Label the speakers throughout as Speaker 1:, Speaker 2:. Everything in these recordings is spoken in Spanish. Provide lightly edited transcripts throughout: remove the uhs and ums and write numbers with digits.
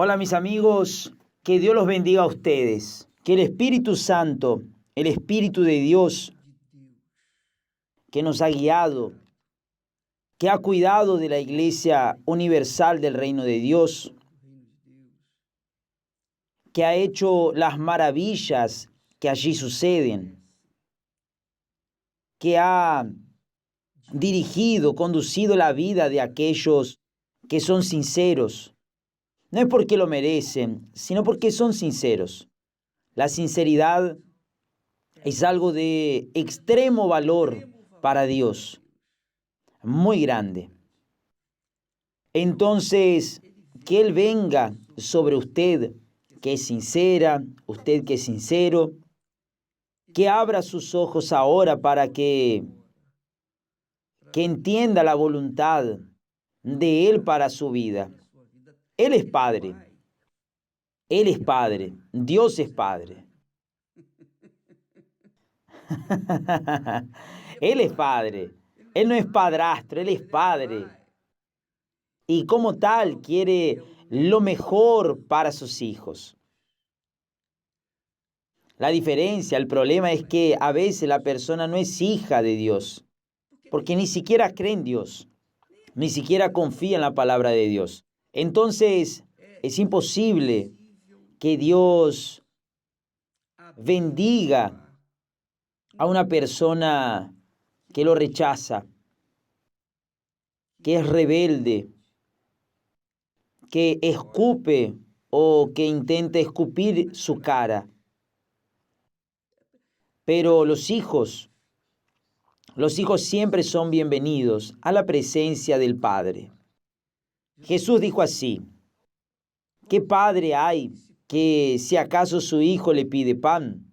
Speaker 1: Hola mis amigos, que Dios los bendiga a ustedes, que el Espíritu Santo, el Espíritu de Dios que nos ha guiado, que ha cuidado de la Iglesia Universal del Reino de Dios, que ha hecho las maravillas que allí suceden, que ha dirigido, conducido la vida de aquellos que son sinceros. No es porque lo merecen, sino porque son sinceros. La sinceridad es algo de extremo valor para Dios, muy grande. Entonces, que Él venga sobre usted, que es sincera, usted que es sincero, que abra sus ojos ahora para que entienda la voluntad de Él para su vida. Él es Padre. Él es Padre. Dios es Padre. Él es Padre. Él no es padrastro, Él es Padre. Y como tal quiere lo mejor para sus hijos. La diferencia, el problema es que a veces la persona no es hija de Dios, porque ni siquiera cree en Dios, ni siquiera confía en la palabra de Dios. Entonces, es imposible que Dios bendiga a una persona que lo rechaza, que es rebelde, que escupe o que intenta escupir su cara. Pero los hijos siempre son bienvenidos a la presencia del Padre. Jesús dijo así: ¿qué padre hay que si acaso su hijo le pide pan,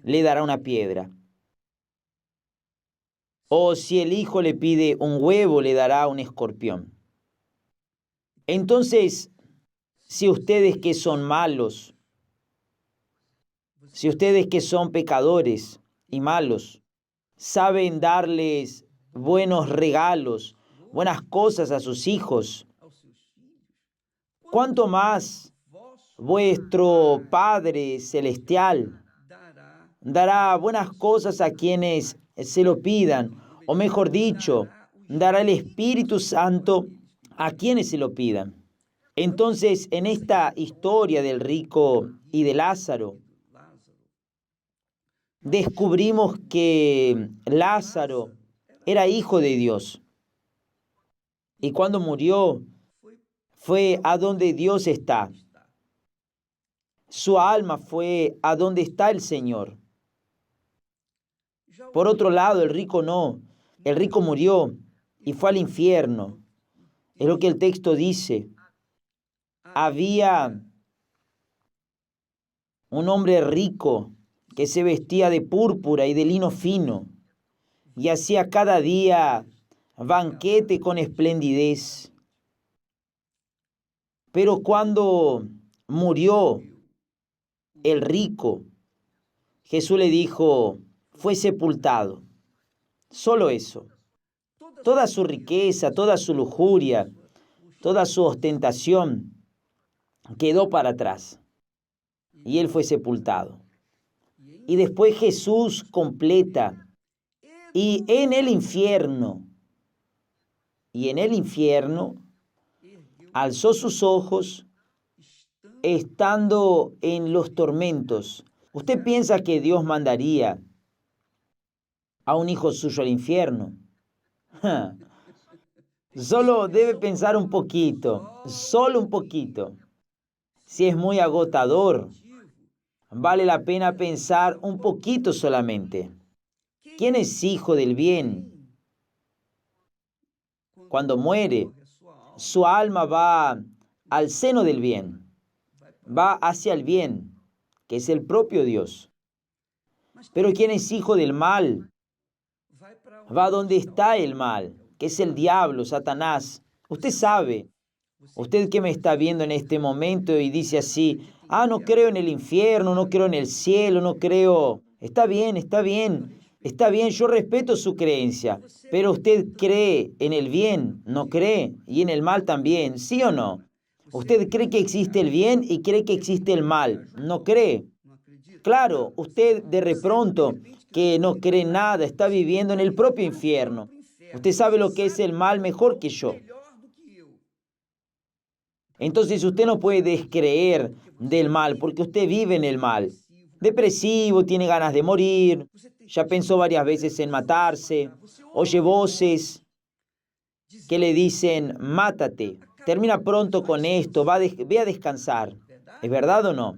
Speaker 1: le dará una piedra? O si el hijo le pide un huevo, le dará un escorpión. Entonces, si ustedes que son malos, si ustedes que son pecadores y malos, saben darles buenos regalos, buenas cosas a sus hijos, ¿cuánto más vuestro Padre Celestial dará buenas cosas a quienes se lo pidan? O mejor dicho, dará el Espíritu Santo a quienes se lo pidan. Entonces, en esta historia del rico y de Lázaro, descubrimos que Lázaro era hijo de Dios. Y cuando murió, fue a donde Dios está. Su alma fue a donde está el Señor. Por otro lado, el rico no. El rico murió y fue al infierno. Es lo que el texto dice. Había un hombre rico que se vestía de púrpura y de lino fino y hacía cada día banquete con esplendidez. Pero cuando murió el rico, Jesús le dijo, fue sepultado. Solo eso. Toda su riqueza, toda su lujuria, toda su ostentación quedó para atrás. Y él fue sepultado. Y después Jesús completa. Y en el infierno, alzó sus ojos estando en los tormentos. ¿Usted piensa que Dios mandaría a un hijo suyo al infierno? Solo debe pensar un poquito, solo un poquito. Si es muy agotador, vale la pena pensar un poquito solamente. ¿Quién es hijo del bien? Cuando muere, su alma va al seno del bien, va hacia el bien, que es el propio Dios. Pero ¿quién es hijo del mal? Va donde está el mal, que es el diablo, Satanás. Usted sabe, usted que me está viendo en este momento y dice así, no creo en el infierno, no creo en el cielo, no creo. Está bien, yo respeto su creencia, pero usted cree en el bien, no cree, y en el mal también, ¿sí o no? Usted cree que existe el bien y cree que existe el mal. ¿No cree? Claro, usted de pronto que no cree nada, está viviendo en el propio infierno. Usted sabe lo que es el mal mejor que yo. Entonces usted no puede descreer del mal porque usted vive en el mal. Depresivo, tiene ganas de morir, ya pensó varias veces en matarse, oye voces que le dicen, mátate, termina pronto con esto, ve a descansar. ¿Es verdad o no?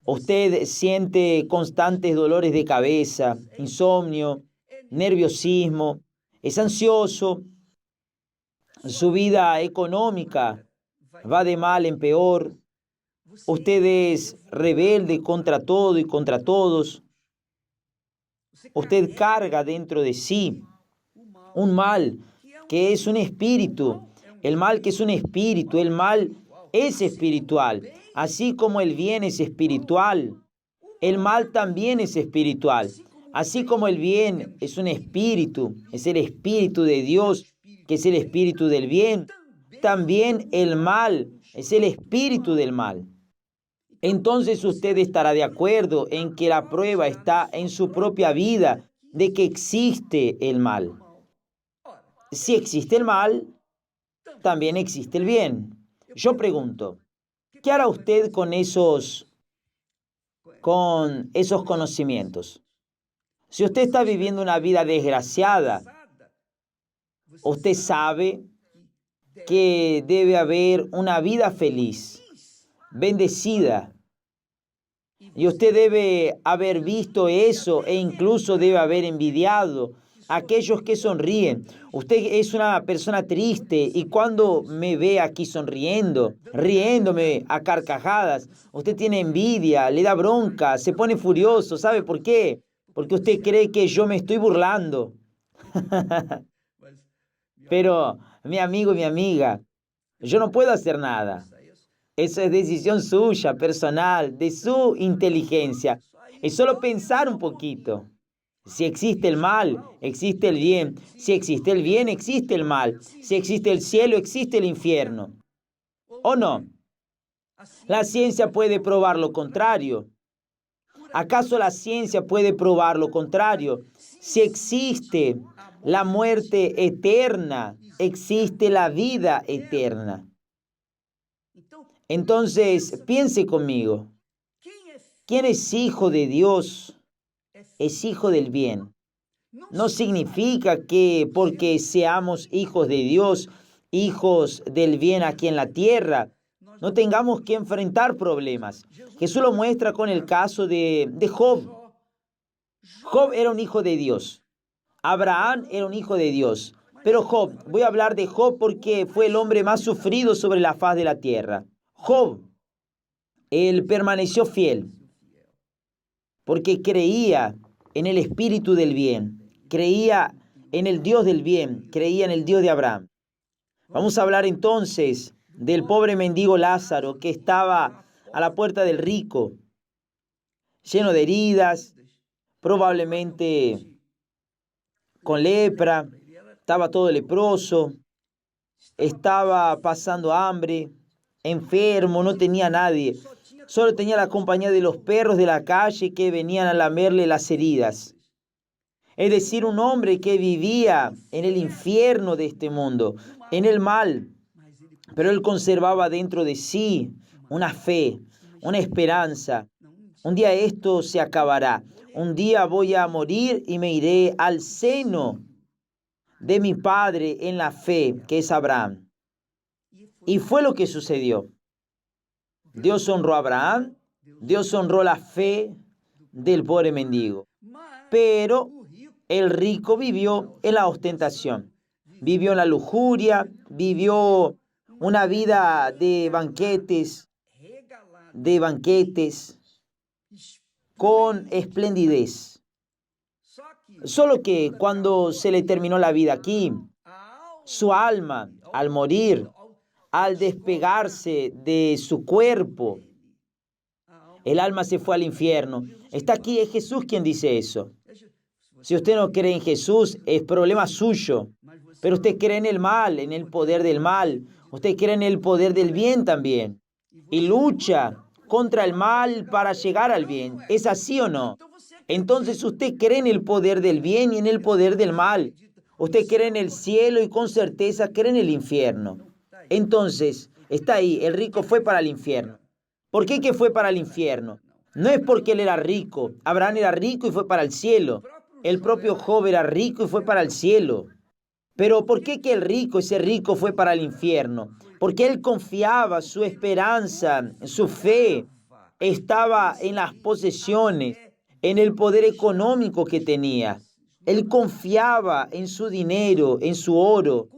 Speaker 1: Usted siente constantes dolores de cabeza, insomnio, nerviosismo, es ansioso, su vida económica va de mal en peor, usted es rebelde contra todo y contra todos, usted carga dentro de sí un mal que es un espíritu, el mal que es un espíritu, el mal es espiritual, así como el bien es espiritual, el mal también es espiritual, así como el bien es un espíritu, es el espíritu de Dios, que es el espíritu del bien, también el mal es el espíritu del mal. Entonces usted estará de acuerdo en que la prueba está en su propia vida de que existe el mal. Si existe el mal, también existe el bien. Yo pregunto, ¿qué hará usted con esos conocimientos? Si usted está viviendo una vida desgraciada, usted sabe que debe haber una vida feliz, bendecida. Y usted debe haber visto eso e incluso debe haber envidiado a aquellos que sonríen. Usted es una persona triste y cuando me ve aquí sonriendo, riéndome a carcajadas, usted tiene envidia, le da bronca, se pone furioso. ¿Sabe por qué? Porque usted cree que yo me estoy burlando. Pero, mi amigo y mi amiga, yo no puedo hacer nada. Eso es decisión suya, personal, de su inteligencia. Es solo pensar un poquito. Si existe el mal, existe el bien. Si existe el bien, existe el mal. Si existe el cielo, existe el infierno. ¿O no? La ciencia puede probar lo contrario. ¿Acaso la ciencia puede probar lo contrario? Si existe la muerte eterna, existe la vida eterna. Entonces, piense conmigo, ¿quién es hijo de Dios? Es hijo del bien. No significa que porque seamos hijos de Dios, hijos del bien aquí en la tierra, no tengamos que enfrentar problemas. Jesús lo muestra con el caso de Job. Job era un hijo de Dios. Abraham era un hijo de Dios. Pero Job, voy a hablar de Job porque fue el hombre más sufrido sobre la faz de la tierra. Job, él permaneció fiel porque creía en el espíritu del bien, creía en el Dios del bien, creía en el Dios de Abraham. Vamos a hablar entonces del pobre mendigo Lázaro que estaba a la puerta del rico, lleno de heridas, probablemente con lepra, estaba todo leproso, estaba pasando hambre, enfermo, no tenía nadie. Solo tenía la compañía de los perros de la calle que venían a lamerle las heridas. Es decir, un hombre que vivía en el infierno de este mundo, en el mal. Pero él conservaba dentro de sí una fe, una esperanza. Un día esto se acabará. Un día voy a morir y me iré al seno de mi padre en la fe, que es Abraham. Y fue lo que sucedió. Dios honró a Abraham, Dios honró la fe del pobre mendigo. Pero el rico vivió en la ostentación, vivió en la lujuria, vivió una vida de banquetes, con esplendidez. Solo que cuando se le terminó la vida aquí, su alma, al morir, al despegarse de su cuerpo, el alma se fue al infierno. Está aquí, es Jesús quien dice eso. Si usted no cree en Jesús, es problema suyo. Pero usted cree en el mal, en el poder del mal. Usted cree en el poder del bien también y lucha contra el mal para llegar al bien. ¿Es así o no? Entonces usted cree en el poder del bien y en el poder del mal. Usted cree en el cielo y con certeza cree en el infierno. Entonces, está ahí, el rico fue para el infierno. ¿Por qué que fue para el infierno? No es porque él era rico. Abraham era rico y fue para el cielo. El propio Job era rico y fue para el cielo. Pero ¿por qué que el rico, ese rico, fue para el infierno? Porque él confiaba, su esperanza, su fe estaba en las posesiones, en el poder económico que tenía. Él confiaba en su dinero, en su oro,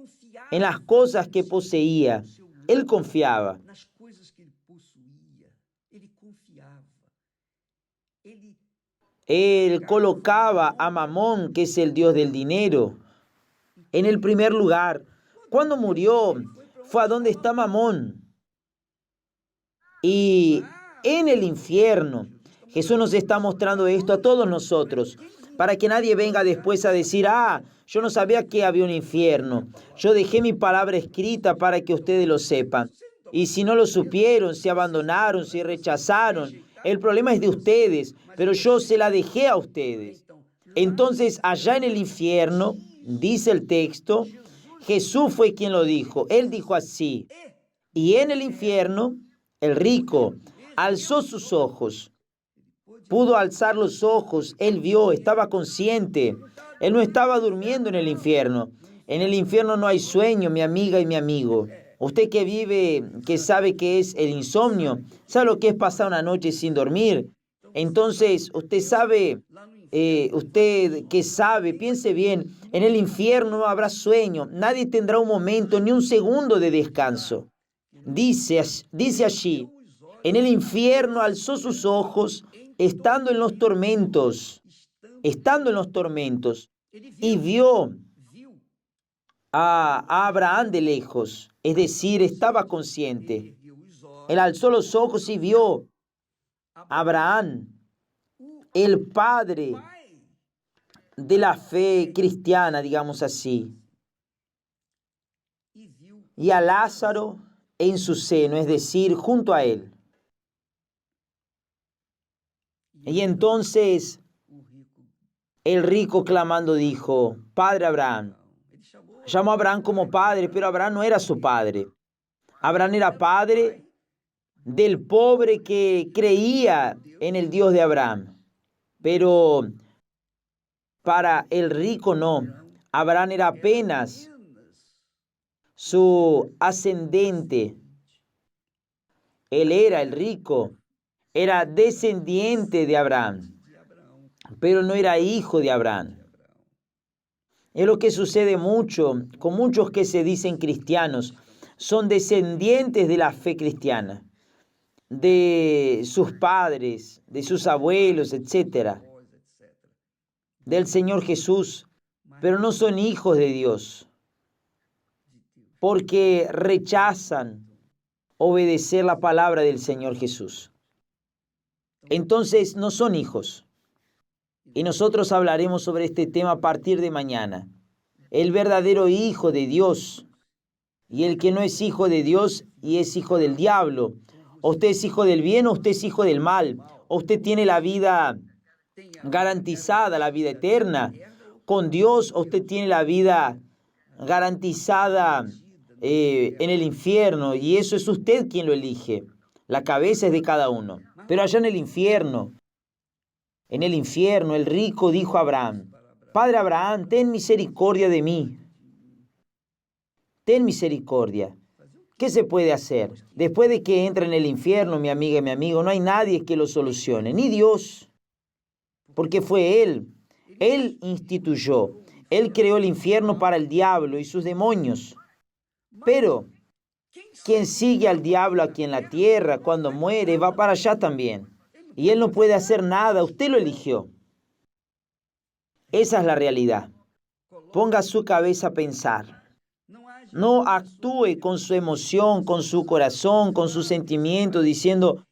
Speaker 1: en las cosas que poseía. Él confiaba. Él colocaba a Mamón, que es el dios del dinero, en el primer lugar. Cuando murió, fue a donde está Mamón. Y en el infierno, Jesús nos está mostrando esto a todos nosotros, para que nadie venga después a decir, yo no sabía que había un infierno. Yo dejé mi palabra escrita para que ustedes lo sepan. Y si no lo supieron, se abandonaron, se rechazaron, el problema es de ustedes, pero yo se la dejé a ustedes. Entonces, allá en el infierno, dice el texto, Jesús fue quien lo dijo. Él dijo así, y en el infierno, el rico alzó sus ojos. Pudo alzar los ojos, él vio, estaba consciente. Él no estaba durmiendo en el infierno. En el infierno no hay sueño, mi amiga y mi amigo. Usted que vive, que sabe qué es el insomnio, sabe lo que es pasar una noche sin dormir. Entonces, usted sabe, usted que sabe, piense bien, en el infierno no habrá sueño. Nadie tendrá un momento, ni un segundo de descanso. Dice allí, en el infierno alzó sus ojos, estando en los tormentos, y vio a Abraham de lejos, es decir, estaba consciente. Él alzó los ojos y vio a Abraham, el padre de la fe cristiana, digamos así, y a Lázaro en su seno, es decir, junto a él. Y entonces el rico clamando dijo, Padre Abraham. Llamó a Abraham como padre, pero Abraham no era su padre. Abraham era padre del pobre que creía en el Dios de Abraham. Pero para el rico no. Abraham era apenas su ascendente. Él era el rico, era descendiente de Abraham, pero no era hijo de Abraham. Es lo que sucede mucho con muchos que se dicen cristianos. Son descendientes de la fe cristiana, de sus padres, de sus abuelos, etc., del Señor Jesús, pero no son hijos de Dios, porque rechazan obedecer la palabra del Señor Jesús. Entonces no son hijos. Y nosotros hablaremos sobre este tema a partir de mañana. El verdadero hijo de Dios y el que no es hijo de Dios y es hijo del diablo. O usted es hijo del bien o usted es hijo del mal. O usted tiene la vida garantizada, la vida eterna con Dios, o usted tiene la vida garantizada en el infierno. Y eso es usted quien lo elige. La cabeza es de cada uno. Pero allá en el infierno, el rico dijo a Abraham, Padre Abraham, ten misericordia de mí. Ten misericordia. ¿Qué se puede hacer? Después de que entra en el infierno, mi amiga y mi amigo, no hay nadie que lo solucione, ni Dios. Porque fue Él. Él instituyó. Él creó el infierno para el diablo y sus demonios. Pero quien sigue al diablo aquí en la tierra, cuando muere, va para allá también. Y él no puede hacer nada, usted lo eligió. Esa es la realidad. Ponga su cabeza a pensar. No actúe con su emoción, con su corazón, con sus sentimientos, diciendo,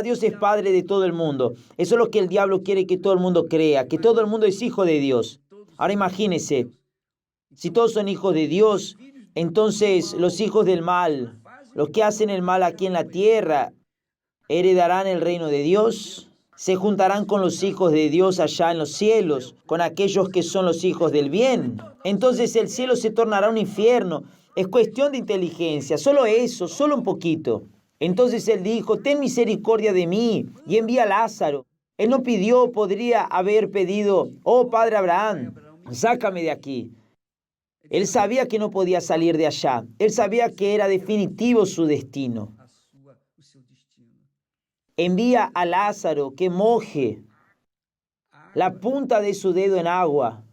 Speaker 1: Dios es Padre de todo el mundo. Eso es lo que el diablo quiere que todo el mundo crea, que todo el mundo es hijo de Dios. Ahora imagínese, si todos son hijos de Dios, Entonces los hijos del mal, los que hacen el mal aquí en la tierra, heredarán el reino de Dios. Se juntarán con los hijos de Dios allá en los cielos, con aquellos que son los hijos del bien. Entonces el cielo se tornará un infierno. Es cuestión de inteligencia, solo eso, solo un poquito. Entonces él dijo, ten misericordia de mí y envía a Lázaro. Él no pidió, podría haber pedido, oh Padre Abraham, sácame de aquí. Él sabía que no podía salir de allá. Él sabía que era definitivo su destino. Envía a Lázaro que moje la punta de su dedo en agua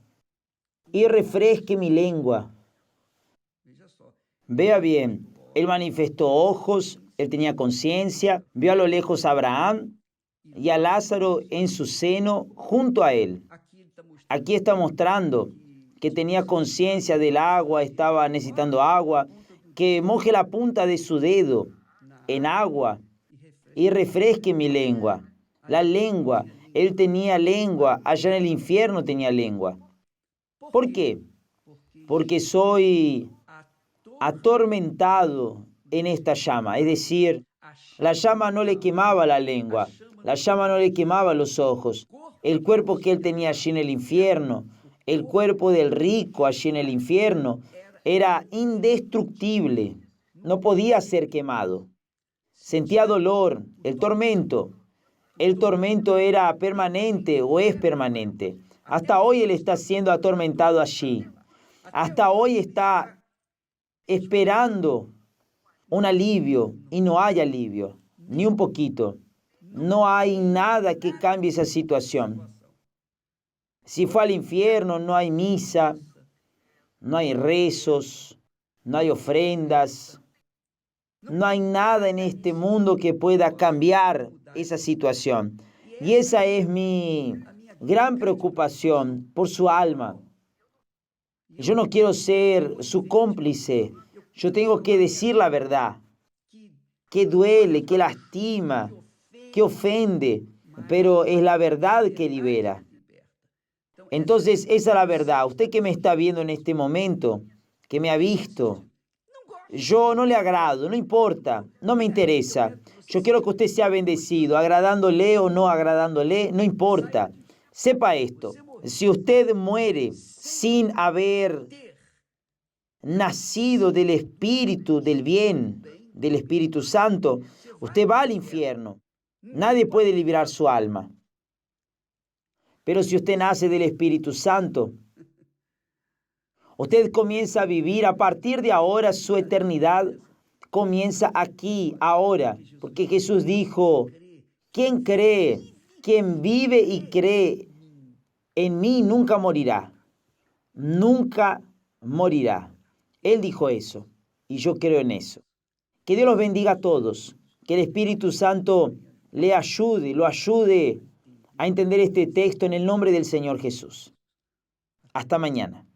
Speaker 1: y refresque mi lengua. Vea bien, él manifestó ojos, él tenía conciencia, vio a lo lejos a Abraham y a Lázaro en su seno junto a él. Aquí está mostrando que tenía conciencia del agua, estaba necesitando agua, que moje la punta de su dedo en agua y refresque mi lengua. La lengua, él tenía lengua, allá en el infierno tenía lengua. ¿Por qué? Porque soy atormentado en esta llama, es decir, la llama no le quemaba la lengua, la llama no le quemaba los ojos. El cuerpo que él tenía allí en el infierno, el cuerpo del rico allí en el infierno, era indestructible, no podía ser quemado. Sentía dolor, el tormento. El tormento era permanente o es permanente. Hasta hoy él está siendo atormentado allí. Hasta hoy está esperando un alivio y no hay alivio, ni un poquito. No hay nada que cambie esa situación. Si fue al infierno, no hay misa, no hay rezos, no hay ofrendas. No hay nada en este mundo que pueda cambiar esa situación. Y esa es mi gran preocupación por su alma. Yo no quiero ser su cómplice. Yo tengo que decir la verdad, que duele, que lastima, que ofende, pero es la verdad que libera. Entonces, esa es la verdad. Usted que me está viendo en este momento, que me ha visto, yo no le agrado, no importa, no me interesa. Yo quiero que usted sea bendecido, agradándole o no agradándole, no importa. Sepa esto, si usted muere sin haber nacido del Espíritu del bien, del Espíritu Santo, usted va al infierno. Nadie puede liberar su alma. Pero si usted nace del Espíritu Santo, usted comienza a vivir a partir de ahora su eternidad, comienza aquí, ahora, porque Jesús dijo, quien cree, quien vive y cree en mí nunca morirá, nunca morirá. Él dijo eso y yo creo en eso. Que Dios los bendiga a todos, que el Espíritu Santo le ayude, lo ayude a entender este texto en el nombre del Señor Jesús. Hasta mañana.